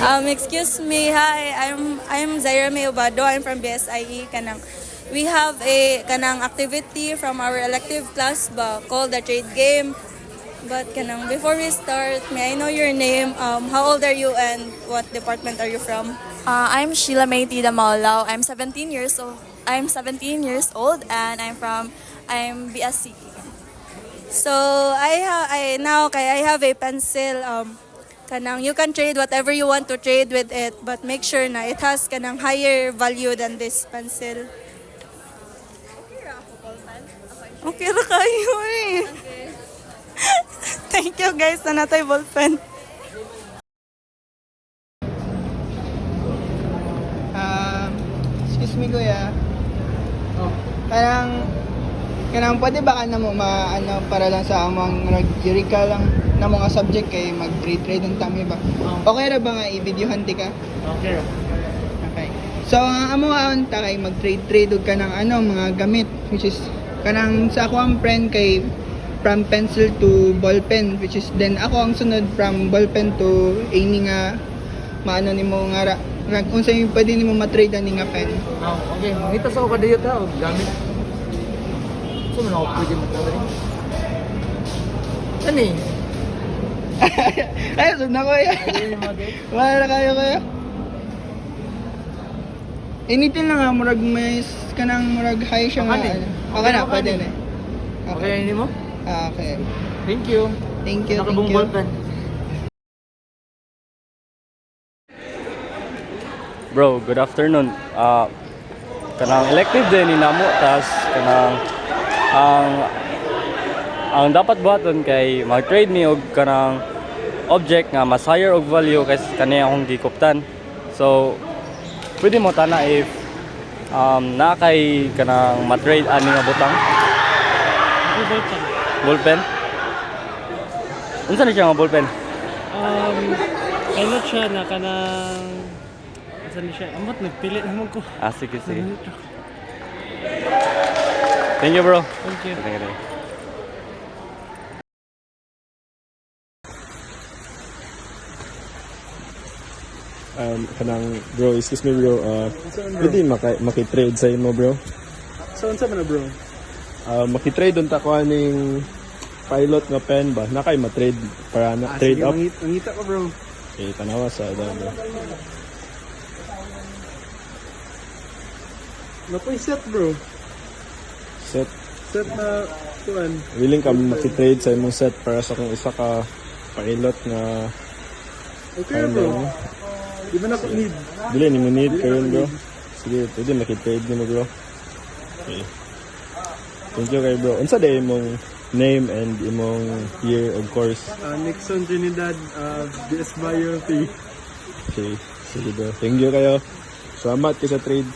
Excuse me. Hi, I'm Zaira May Obado. I'm from BSIE. Kanang we have a kanang activity from our elective class ba called the trade game. But kanang before we start, may I know your name? How old are you and what department are you from? I'm Sheila May Tida Maulao. I'm 17 years old. I'm 17 years old and I'm BSc. So I have a pencil. Kanang you can trade whatever you want to trade with it, but make sure na it has kanang higher value than this pencil. Okay ra kayo eh. Thank you guys na natay ballpen. Excuse me kuya. Kanang pwede ba ka na mo para lang sa among juridical ka lang na mga subject kay mag-trade ang tami ba? Okay ra ba nga i-videohan ti ka? Okay. Okay. So amo aon ta kay mag-trade og kanang mga gamit which is kanang sa ako ang friend kay from pencil to ball pen which is then ako ang sunod from ball pen to any nga maano nimo nga unsa yung pwede nimo ma-trade ani nga pen. Okay, mangita sa ako kadiyot ha, gamit. So, man ako pwede mag-trade. Ano eh? Ay, sud na ko ya. Wala na kayo kuya. Anything lang nga murag may kanang murag high siya nga. Okay na, pwede na. Okay, hindi mo? Okay. Thank you. Thank you. Nakabong ballpen. Bro, good afternoon. Kanang elective din ni namo tas kanang ang dapat buhaton kay mag-trade mi og kanang object nga mas higher og value kaysa kaniya akong gikuptan. So pwede mo tana if na kay kanang ma-trade ani nga butang. Ballpen. Unsa ni siya nga ballpen? Ano siya na kanang saan siya? Amot nagpili naman ko. Sige. Thank you, bro. Thank you. Thank you. Kanang bro, excuse me bro, pwede maki-trade sa imo bro? So, unsa man na bro? Maki-trade unta ko aning pilot nga pen ba? Nakay ma-trade para na trade up. Mangita ko bro. Okay, tanawa sa bro. Napoy set bro. Set. Set na kuan. Willing ka maki-trade sa imong set para sa kung isa ka pilot nga Okay bro. Di ba na ko need? Dili ni mo need karon bro. Sige, pwede maki-trade nimo bro. Okay. Thank you kay bro. Unsa day imong name and imong year of course? Nixon Trinidad, BS Bio P. Okay, sige bro. Thank you kayo. Salamat kay sa trade.